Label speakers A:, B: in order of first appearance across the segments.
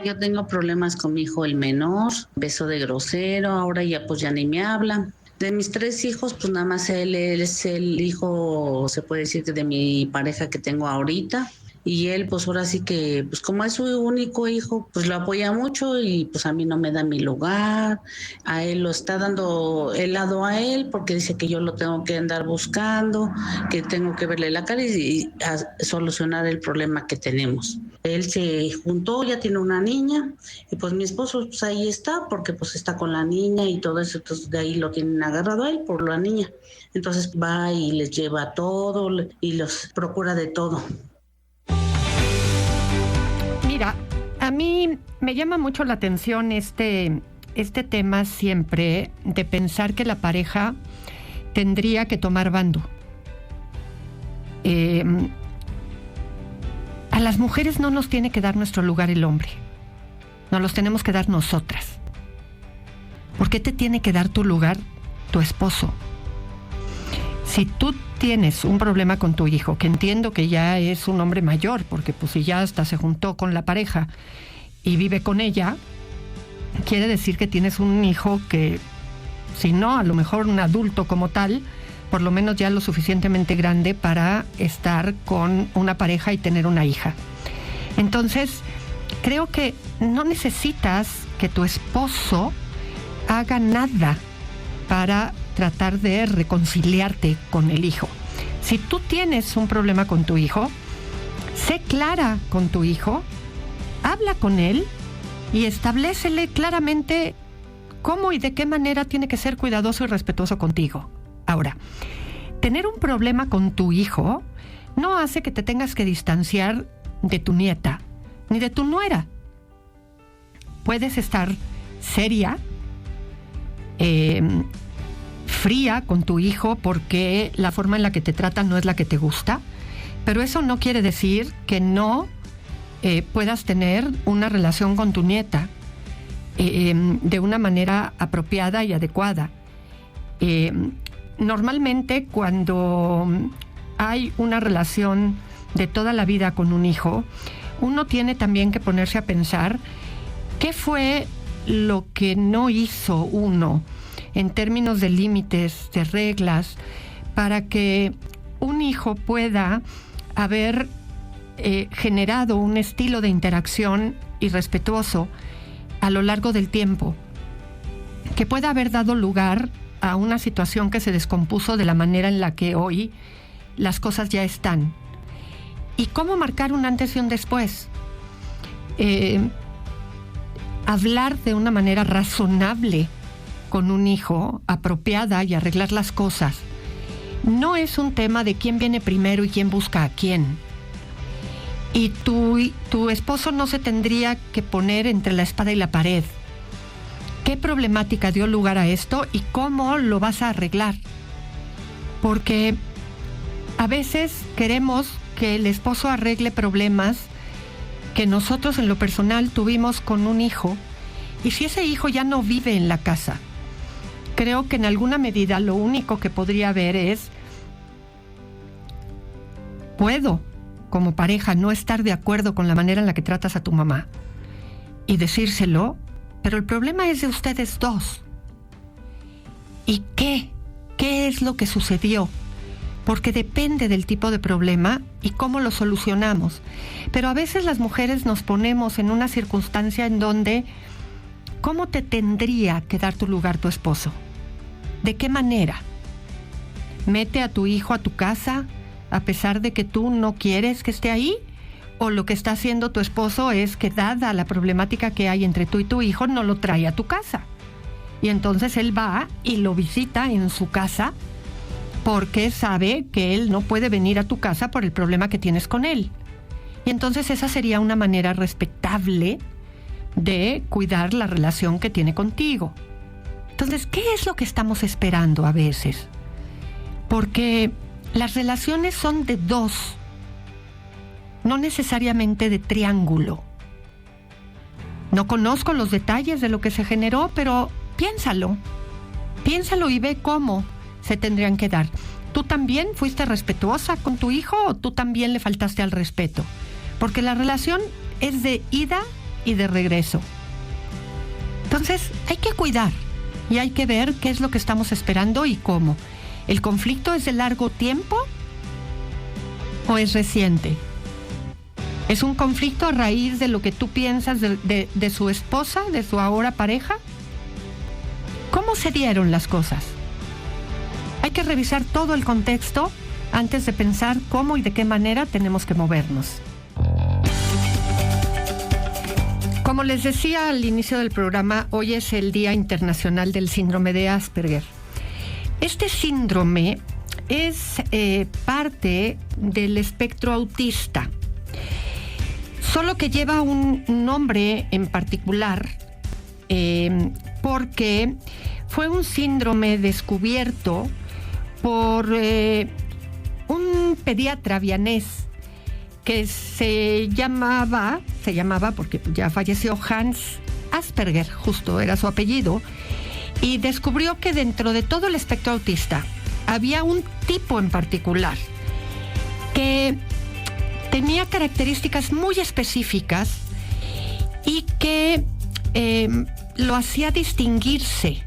A: Yo tengo problemas con mi hijo el menor, empezó de grosero, ahora ya pues ya ni me habla. De mis 3 hijos, pues nada más él es el hijo, se puede decir que de mi pareja que tengo ahorita. Y él, pues ahora sí que, pues como es su único hijo, pues lo apoya mucho y pues a mí no me da mi lugar. A él lo está dando el lado a él porque dice que yo lo tengo que andar buscando, que tengo que verle la cara y solucionar el problema que tenemos. Él se juntó, ya tiene una niña y pues mi esposo pues ahí está porque pues está con la niña y todo eso, entonces de ahí lo tienen agarrado a él por la niña. Entonces va y les lleva todo y los procura de todo.
B: Mira, a mí me llama mucho la atención este tema siempre de pensar que la pareja tendría que tomar bando. A las mujeres no nos tiene que dar nuestro lugar el hombre. Nos los tenemos que dar nosotras. ¿Por qué te tiene que dar tu lugar tu esposo? Si tú tienes un problema con tu hijo, que entiendo que ya es un hombre mayor, porque pues si ya hasta se juntó con la pareja y vive con ella, quiere decir que tienes un hijo que, si no, a lo mejor un adulto como tal, por lo menos ya lo suficientemente grande para estar con una pareja y tener una hija. Entonces, creo que no necesitas que tu esposo haga nada para tratar de reconciliarte con el hijo. Si tú tienes un problema con tu hijo, sé clara con tu hijo, habla con él y establécele claramente cómo y de qué manera tiene que ser cuidadoso y respetuoso contigo. Ahora, tener un problema con tu hijo no hace que te tengas que distanciar de tu nieta ni de tu nuera. Puedes estar seria, fría con tu hijo porque la forma en la que te tratan no es la que te gusta, pero eso no quiere decir que no puedas tener una relación con tu nieta de una manera apropiada y adecuada. Normalmente cuando hay una relación de toda la vida con un hijo, uno tiene también que ponerse a pensar qué fue lo que no hizo uno en términos de límites, de reglas, para que un hijo pueda haber generado un estilo de interacción irrespetuoso a lo largo del tiempo, que pueda haber dado lugar a una situación que se descompuso de la manera en la que hoy las cosas ya están. ¿Y cómo marcar un antes y un después? Hablar de una manera razonable con un hijo, apropiada, y arreglar las cosas. No es un tema de quién viene primero y quién busca a quién. Y tu esposo no se tendría que poner entre la espada y la pared. ¿Qué problemática dio lugar a esto y cómo lo vas a arreglar? Porque a veces queremos que el esposo arregle problemas que nosotros en lo personal tuvimos con un hijo, y si ese hijo ya no vive en la casa, creo que en alguna medida lo único que podría haber es: puedo, como pareja, no estar de acuerdo con la manera en la que tratas a tu mamá y decírselo, pero el problema es de ustedes dos. ¿Y qué? ¿Qué es lo que sucedió? Porque depende del tipo de problema y cómo lo solucionamos. Pero a veces las mujeres nos ponemos en una circunstancia en donde, ¿cómo te tendría que dar tu lugar tu esposo? ¿De qué manera? ¿Mete a tu hijo a tu casa a pesar de que tú no quieres que esté ahí? ¿O lo que está haciendo tu esposo es que, dada la problemática que hay entre tú y tu hijo, no lo trae a tu casa? Y entonces él va y lo visita en su casa porque sabe que él no puede venir a tu casa por el problema que tienes con él. Y entonces esa sería una manera respetable de cuidar la relación que tiene contigo. Entonces, ¿qué es lo que estamos esperando a veces? Porque las relaciones son de dos, no necesariamente de triángulo. No conozco los detalles de lo que se generó, pero piénsalo y ve cómo se tendrían que dar. ¿Tú también fuiste respetuosa con tu hijo o tú también le faltaste al respeto? Porque la relación es de ida y de regreso. Entonces, hay que cuidar y hay que ver qué es lo que estamos esperando y cómo. ¿El conflicto es de largo tiempo o es reciente? ¿Es un conflicto a raíz de lo que tú piensas de su esposa, de su ahora pareja? ¿Cómo se dieron las cosas? Hay que revisar todo el contexto antes de pensar cómo y de qué manera tenemos que movernos. Como les decía al inicio del programa, hoy es el Día Internacional del Síndrome de Asperger. Este síndrome es parte del espectro autista, solo que lleva un nombre en particular porque fue un síndrome descubierto por un pediatra vienés que se llamaba porque ya falleció, Hans Asperger, justo era su apellido, y descubrió que dentro de todo el espectro autista había un tipo en particular que tenía características muy específicas y que lo hacía distinguirse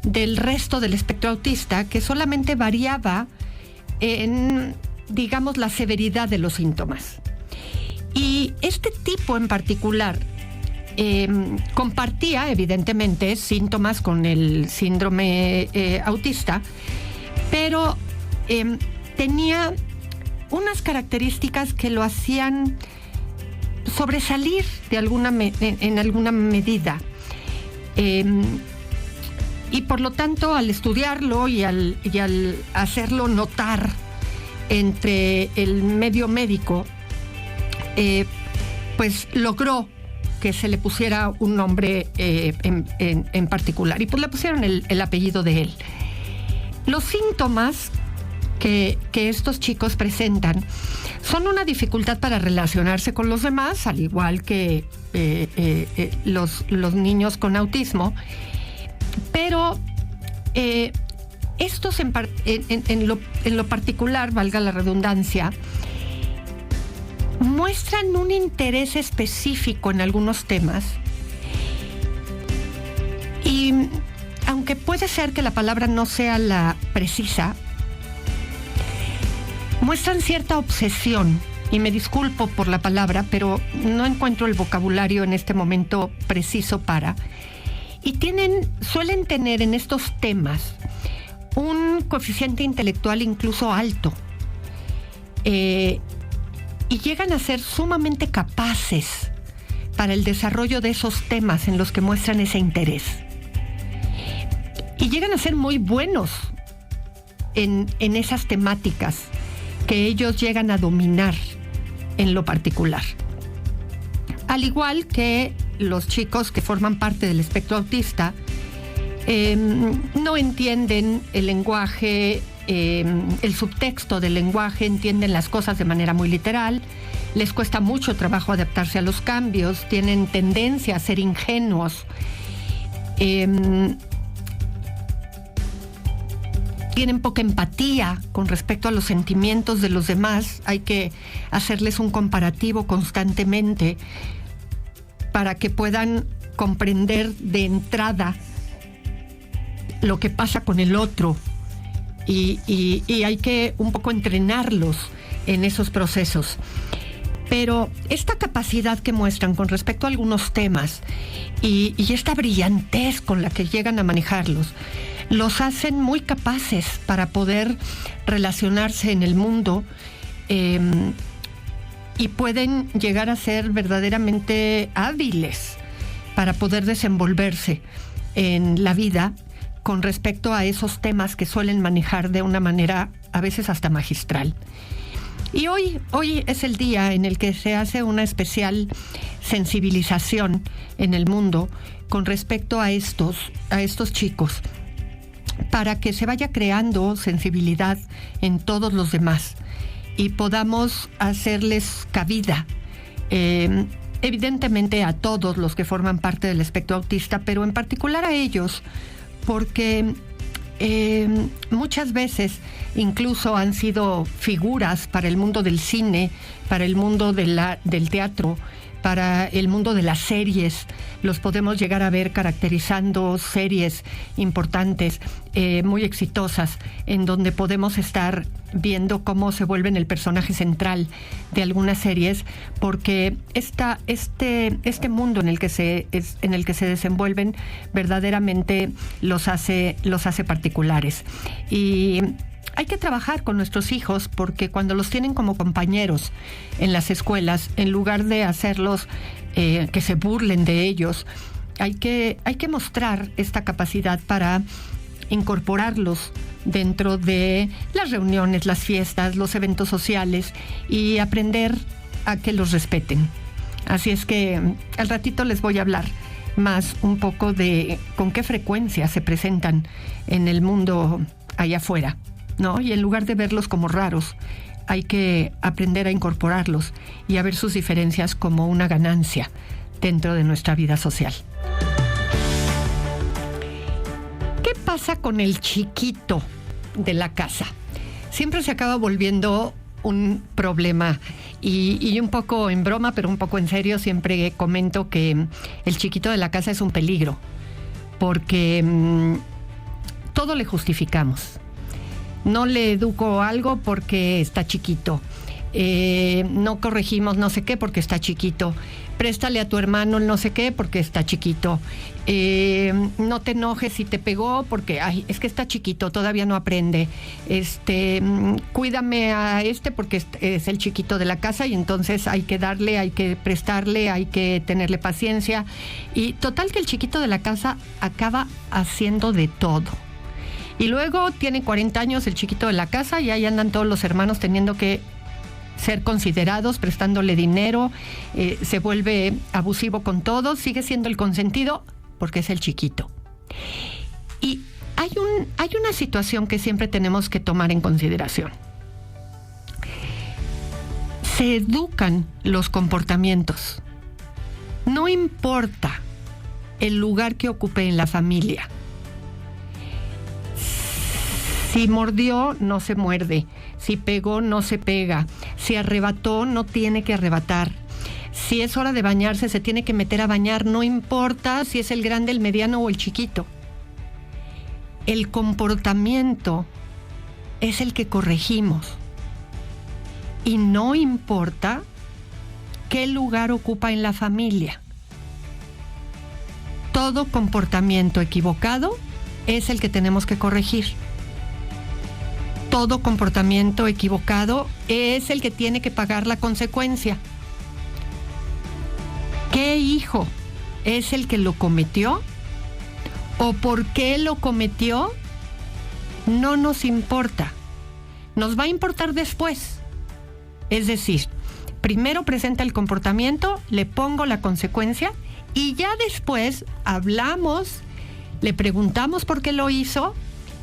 B: del resto del espectro autista, que solamente variaba en, digamos, la severidad de los síntomas. Y este tipo en particular compartía, evidentemente, síntomas con el síndrome autista, pero tenía unas características que lo hacían sobresalir en alguna medida. Y por lo tanto, al estudiarlo y al hacerlo notar entre el medio médico, pues logró que se le pusiera un nombre en particular. Y pues le pusieron el apellido de él. Los síntomas que estos chicos presentan son una dificultad para relacionarse con los demás, al igual que los niños con autismo, pero estos en lo particular, valga la redundancia, muestran un interés específico en algunos temas y aunque puede ser que la palabra no sea la precisa, muestran cierta obsesión, y me disculpo por la palabra, pero no encuentro el vocabulario en este momento preciso y suelen tener en estos temas un coeficiente intelectual incluso alto, y llegan a ser sumamente capaces para el desarrollo de esos temas en los que muestran ese interés. Y llegan a ser muy buenos en esas temáticas que ellos llegan a dominar en lo particular. Al igual que los chicos que forman parte del espectro autista, no entienden el lenguaje, el subtexto del lenguaje, entienden las cosas de manera muy literal, les cuesta mucho trabajo adaptarse a los cambios, tienen tendencia a ser ingenuos, tienen poca empatía con respecto a los sentimientos de los demás. Hay que hacerles un comparativo constantemente para que puedan comprender de entrada lo que pasa con el otro, y hay que un poco entrenarlos en esos procesos. Pero esta capacidad que muestran con respecto a algunos temas y esta brillantez con la que llegan a manejarlos, los hacen muy capaces para poder relacionarse en el mundo, y pueden llegar a ser verdaderamente hábiles para poder desenvolverse en la vida con respecto a esos temas que suelen manejar de una manera a veces hasta magistral. Y hoy es el día en el que se hace una especial sensibilización en el mundo con respecto a estos chicos, para que se vaya creando sensibilidad en todos los demás y podamos hacerles cabida, evidentemente a todos los que forman parte del espectro autista, pero en particular a ellos, porque muchas veces incluso han sido figuras para el mundo del cine, para el mundo del teatro, para el mundo de las series. Los podemos llegar a ver caracterizando series importantes, muy exitosas, en donde podemos estar viendo cómo se vuelven el personaje central de algunas series, porque este mundo en el que se desenvuelven verdaderamente los hace particulares. Y hay que trabajar con nuestros hijos, porque cuando los tienen como compañeros en las escuelas, en lugar de hacerlos que se burlen de ellos, hay que mostrar esta capacidad para incorporarlos dentro de las reuniones, las fiestas, los eventos sociales, y aprender a que los respeten. Así es que al ratito les voy a hablar más un poco de con qué frecuencia se presentan en el mundo allá afuera, ¿no? Y en lugar de verlos como raros, hay que aprender a incorporarlos y a ver sus diferencias como una ganancia dentro de nuestra vida social. ¿Qué pasa con el chiquito de la casa? Siempre se acaba volviendo un problema, y un poco en broma, pero un poco en serio, siempre comento que el chiquito de la casa es un peligro, porque todo le justificamos. No le educo algo porque está chiquito. No corregimos no sé qué porque está chiquito. Préstale a tu hermano no sé qué porque está chiquito. No te enojes si te pegó porque es que está chiquito, todavía no aprende. Cuídame a porque es el chiquito de la casa, y entonces hay que darle, hay que prestarle, hay que tenerle paciencia. Y total que el chiquito de la casa acaba haciendo de todo. Y luego tiene 40 años el chiquito de la casa y ahí andan todos los hermanos teniendo que ser considerados, prestándole dinero, se vuelve abusivo con todos, sigue siendo el consentido porque es el chiquito. Y hay una situación que siempre tenemos que tomar en consideración. Se educan los comportamientos. No importa el lugar que ocupe en la familia. Si mordió, no se muerde. Si pegó, no se pega. Si arrebató, no tiene que arrebatar. Si es hora de bañarse, se tiene que meter a bañar. No importa si es el grande, el mediano o el chiquito. El comportamiento es el que corregimos. Y no importa qué lugar ocupa en la familia. Todo comportamiento equivocado es el que tenemos que corregir. Todo comportamiento equivocado es el que tiene que pagar la consecuencia. ¿Qué hijo es el que lo cometió? ¿O por qué lo cometió? No nos importa. Nos va a importar después. Es decir, primero presenta el comportamiento, le pongo la consecuencia y ya después hablamos, le preguntamos por qué lo hizo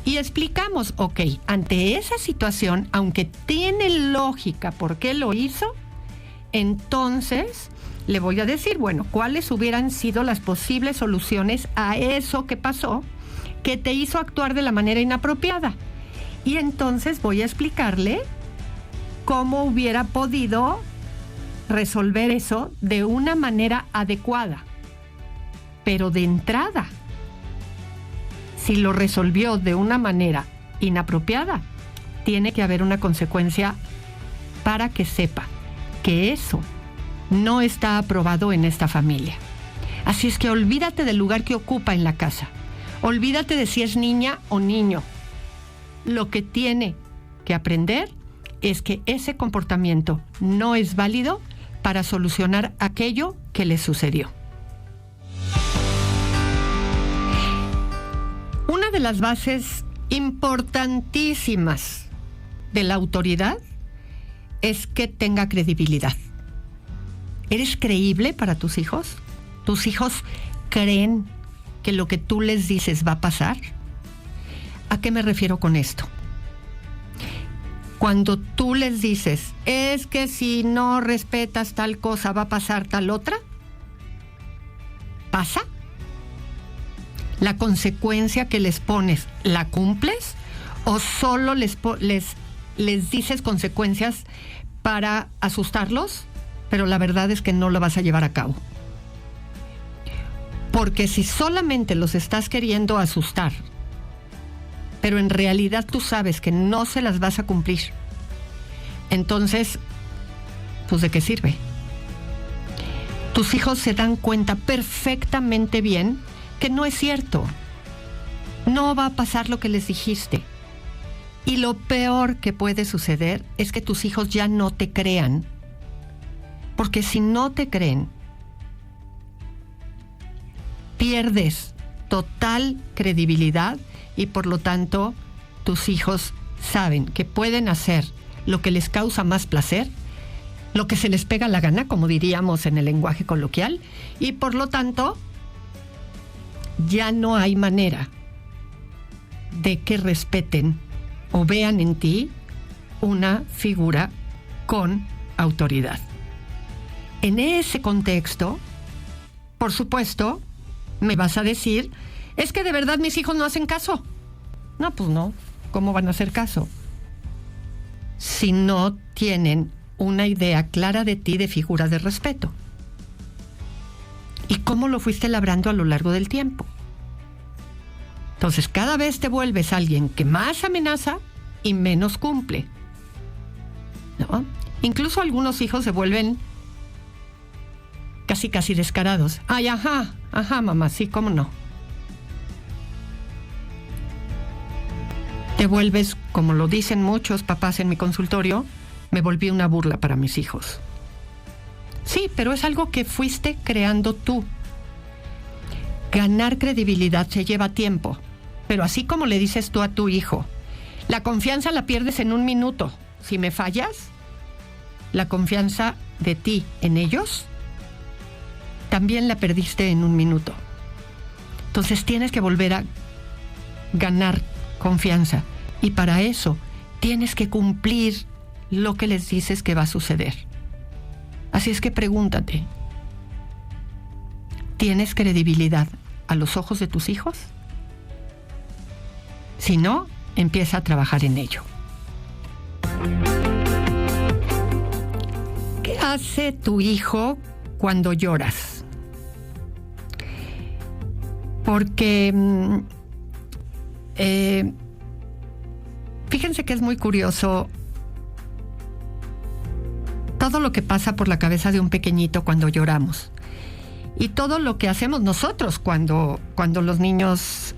B: y explicamos, ok, ante esa situación, aunque tiene lógica por qué lo hizo, entonces le voy a decir, bueno, cuáles hubieran sido las posibles soluciones a eso que pasó, que te hizo actuar de la manera inapropiada. Y entonces voy a explicarle cómo hubiera podido resolver eso de una manera adecuada. Pero de entrada, si lo resolvió de una manera inapropiada, tiene que haber una consecuencia para que sepa que eso no está aprobado en esta familia. Así es que olvídate del lugar que ocupa en la casa. Olvídate de si es niña o niño. Lo que tiene que aprender es que ese comportamiento no es válido para solucionar aquello que le sucedió. Una de las bases importantísimas de la autoridad es que tenga credibilidad. ¿Eres creíble para tus hijos? ¿Tus hijos creen que lo que tú les dices va a pasar? ¿A qué me refiero con esto? Cuando tú les dices, es que si no respetas tal cosa va a pasar tal otra, ¿pasa? ¿La consecuencia que les pones la cumples? ¿O solo les dices consecuencias para asustarlos? pero la verdad es que no lo vas a llevar a cabo. Porque si solamente los estás queriendo asustar, pero en realidad tú sabes que no se las vas a cumplir, entonces, pues ¿de qué sirve? Tus hijos se dan cuenta perfectamente bien que no es cierto. No va a pasar lo que les dijiste. Y lo peor que puede suceder es que tus hijos ya no te crean. Porque si no te creen, pierdes total credibilidad y por lo tanto tus hijos saben que pueden hacer lo que les causa más placer, lo que se les pega la gana, como diríamos en el lenguaje coloquial, y por lo tanto ya no hay manera de que respeten o vean en ti una figura con autoridad. En ese contexto, por supuesto, me vas a decir, es que de verdad mis hijos no hacen caso. No, pues no. ¿Cómo van a hacer caso? Si no tienen una idea clara de ti de figura de respeto. ¿Y cómo lo fuiste labrando a lo largo del tiempo? Entonces, cada vez te vuelves alguien que más amenaza y menos cumple, ¿no? Incluso algunos hijos se vuelven casi descarados. Ay, ajá, mamá, sí, cómo no. Te vuelves, como lo dicen muchos papás en mi consultorio, me volví una burla para mis hijos. Sí, pero es algo que fuiste creando tú. Ganar credibilidad se lleva tiempo, pero así como le dices tú a tu hijo, la confianza la pierdes en 1 minuto. Si me fallas, la confianza de ti en ellos también la perdiste en 1 minuto. Entonces tienes que volver a ganar confianza y para eso tienes que cumplir lo que les dices que va a suceder. Así es que pregúntate, ¿tienes credibilidad a los ojos de tus hijos? Si no, empieza a trabajar en ello. ¿Qué hace tu hijo cuando lloras? Porque fíjense que es muy curioso todo lo que pasa por la cabeza de un pequeñito cuando lloramos y todo lo que hacemos nosotros cuando los niños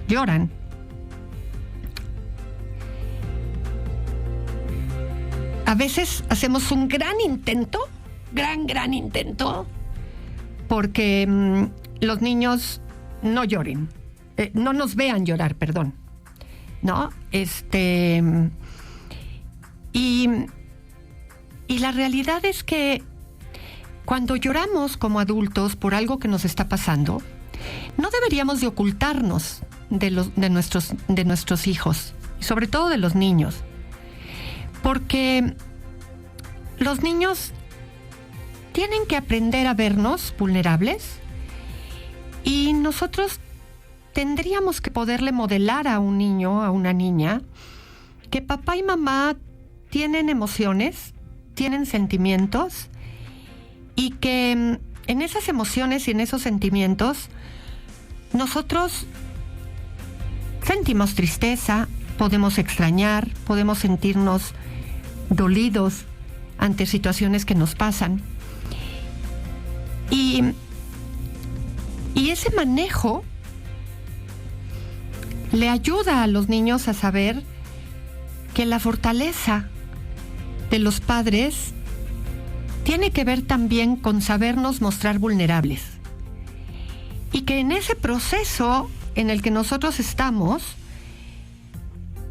B: lloran. A veces hacemos un gran intento, gran intento, porque los niños no lloren, no nos vean llorar, perdón, ¿no? Y la realidad es que cuando lloramos como adultos por algo que nos está pasando, no deberíamos de ocultarnos de nuestros hijos, y sobre todo de los niños, porque los niños tienen que aprender a vernos vulnerables y nosotros tendríamos que poderle modelar a un niño, a una niña, que papá y mamá tienen emociones, tienen sentimientos y que en esas emociones y en esos sentimientos nosotros sentimos tristeza, podemos extrañar, podemos sentirnos dolidos ante situaciones que nos pasan. Y ese manejo le ayuda a los niños a saber que la fortaleza de los padres tiene que ver también con sabernos mostrar vulnerables. Y que en ese proceso en el que nosotros estamos,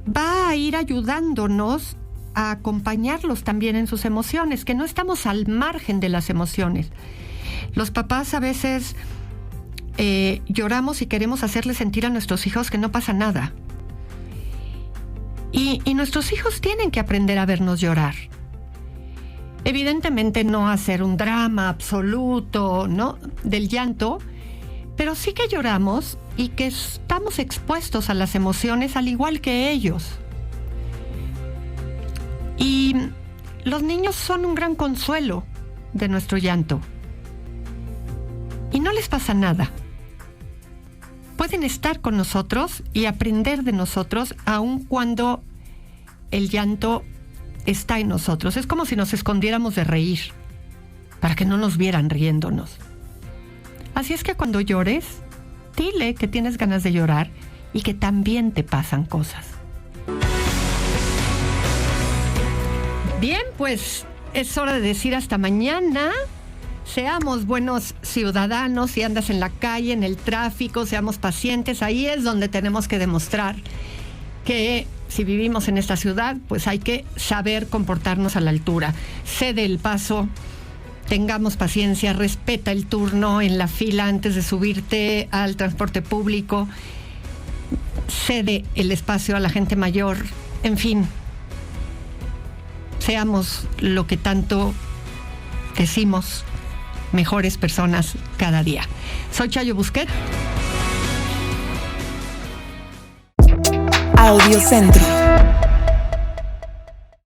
B: va a ir ayudándonos a acompañarlos también en sus emociones, que no estamos al margen de las emociones. Los papás a veces lloramos y queremos hacerles sentir a nuestros hijos que no pasa nada. Y nuestros hijos tienen que aprender a vernos llorar. Evidentemente no hacer un drama absoluto, ¿no?, del llanto, pero sí que lloramos y que estamos expuestos a las emociones al igual que ellos. Y los niños son un gran consuelo de nuestro llanto. Y no les pasa nada. Pueden estar con nosotros y aprender de nosotros aun cuando el llanto está en nosotros. Es como si nos escondiéramos de reír, para que no nos vieran riéndonos. Así es que cuando llores, dile que tienes ganas de llorar y que también te pasan cosas. Bien, pues es hora de decir hasta mañana. Seamos buenos ciudadanos. Si andas en la calle, en el tráfico, seamos pacientes. Ahí es donde tenemos que demostrar que si vivimos en esta ciudad, pues hay que saber comportarnos a la altura. Cede el paso, tengamos paciencia, respeta el turno en la fila antes de subirte al transporte público, cede el espacio a la gente mayor, en fin, seamos lo que tanto decimos, mejores personas cada día. Soy Chayo Busquet.
C: Audiocentro.